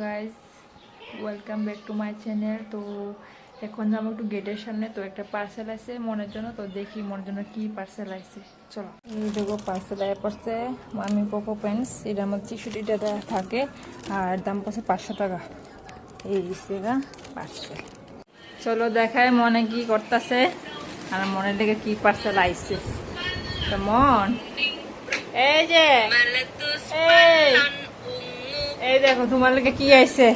Guys, welcome back to my channel. তো এখন যাবো একটু গেটের সামনে। তো একটা পার্সেল আছে মনের জন্য, তো দেখি মনের জন্য কি পার্সেল আছে। চলো, এই দেখো পার্সেল আয় পড়ছে মামি কোকো প্যান্টস। এটার মধ্যে ৬৬ টাকা থাকে আর দাম পড়ছে ৫০০ টাকা। এই সেগা পার্সেল। চলো দেখায় মনে কি করতেছে আর মনের দিকে কি পার্সেল আইছে। তো মন এই যে এই দেখো তোমার লোকে কি আইছে।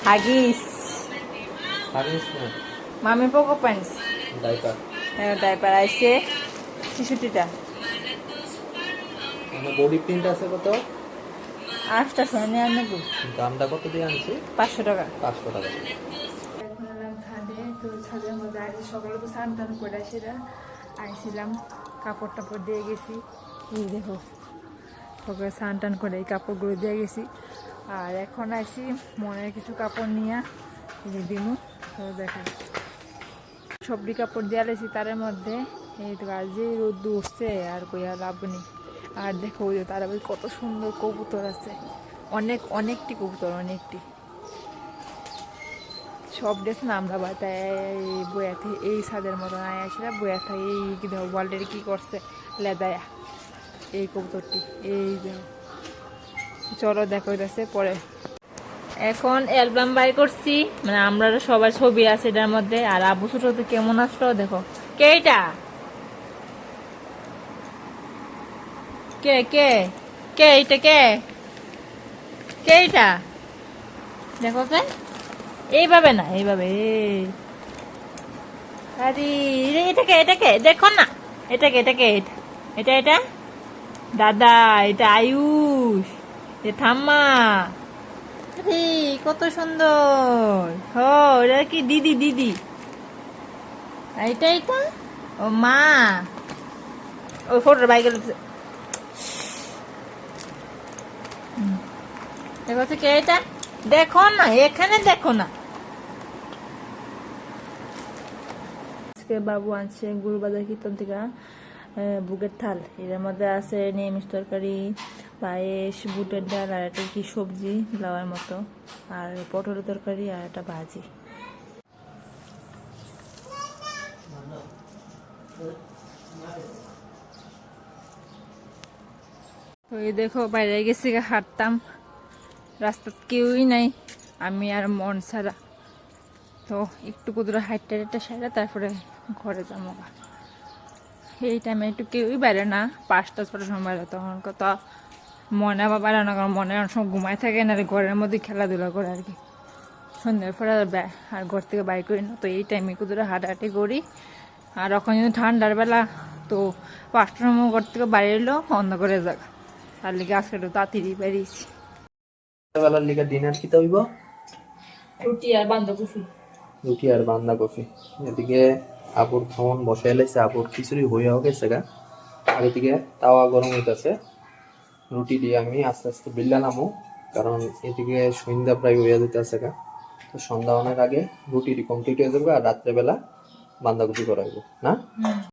হাগিস মামি পোকো প্যান্টস ডাইপার ডাইপার আইছে ৬৬টা। মানে বডি প্রিন্ট আছে কত? ৮টা ৯৯। দামটা কত দিয়ে আনছি? ৫০০ টাকা। 500 টাকা। এখন এলাম ছাদে। তো ছাদের মধ্যে আগে সকালে তো স্নান টান করে আইছিলাম, কাপড় টাপড় দিয়ে গেছি। এই দেখো সকালে স্নান টান করে এই কাপড়গুলো দিয়ে গেছি। আর এখন আইছি মনের কিছু কাপড় নিয়ে দিমু। তো দেখেন সবজি কাপড় দিয়ে আলেছি তার মধ্যে। এই তো আজ যে রোদ উঠছে আর কইয়া লাভ নেই। আর দেখো ওই যে তার কত সুন্দর কবুতর আছে, অনেকটি কবুতর, অনেকটি। সব ড্রেস না আমরা বাতায় বইয়া থেকে এই ছাদের মতন আয় আসলে বইয়া থাকে। এই কি দেখো ওয়ার্ল্ডের কি করছে লেদায়া এই কবুতরটি। এই দেখো, চলো দেখো যাচ্ছে পরে। এখন অ্যালবাম বাই করছি, মানে আমরা সবার ছবি আছে এটার মধ্যে। আর আবু ছোট কেমন আসলো দেখো। কে এটা? কে কে কে এটা? কে কে এটা? দেখো কে, এইভাবে না, এইভাবে। আরে এটাকে দেখো না, এটাকে এটা এটা দাদা, এটা আয়ুষ, এটা ঠাম্মা। আরে কত সুন্দর। এটা কি দিদি? এটা ও মা। ওই ফটোর বাইকে দেখো কে এটা? দেখো না, এখানে দেখো না। আজকে বাবু আনছে গুরুবাজার কীর্তন থেকে বুকের থাল। এর মধ্যে আছে নিরামিষ তরকারি, পায়েস, বুটের ডাল, আর একটা কি সবজি লাউয়ের মতো, আর পটলের তরকারি, আর একটা ভাজি। ওই দেখো বাইরে গেছি হাঁটতাম, রাস্তাত কেউই নাই, আমি আর মন ছাড়া। তো একটু কুদুরা হাইটটা সারা তারপরে ঘরে যাবো। এই টাইমে একটু কেউই বাইরে না, ৫টা-৬টার সময় বাইরে। তখন কত মনে আবার বাইরে না, কারণ মনে অনেক সময় ঘুমাই থাকে না, ঘরের মধ্যে খেলাধুলা করে আর কি। সন্ধ্যার পরে আর ঘর থেকে বাইর করি না। তো এই টাইমে কুদুরা হাঁটাহাঁটি করি। আর এখন যদি ঠান্ডার বেলা, তো ৫টার সময় ঘর থেকে বাইরে এলো অন্ধ করে যাক। তার লিগে আজকে একটু তাড়াতাড়ি বেরিয়েছি। বেলার লিগে ডিনার কি হইব? রুটি আর বাঁধাকপি। রুটি আর বাঁধাকপি। এদিকে আপুর খাওয়ান বসাই লাইছে, আপুর খিচুড়ি হইয়াও গেছে গা। আর এদিকে তাওয়া গরম হইতেছে। রুটি দিয়ে আমি আস্তে আস্তে বিল্লা নামো, কারণ এদিকে সন্ধ্যা প্রায় হইয়া যেতেছে গা। তো সন্ধ্যা অনেক আগে রুটি কমপ্লিট হয়ে যাবে, আর রাত্রেবেলা বাঁধাকপি করাইব না।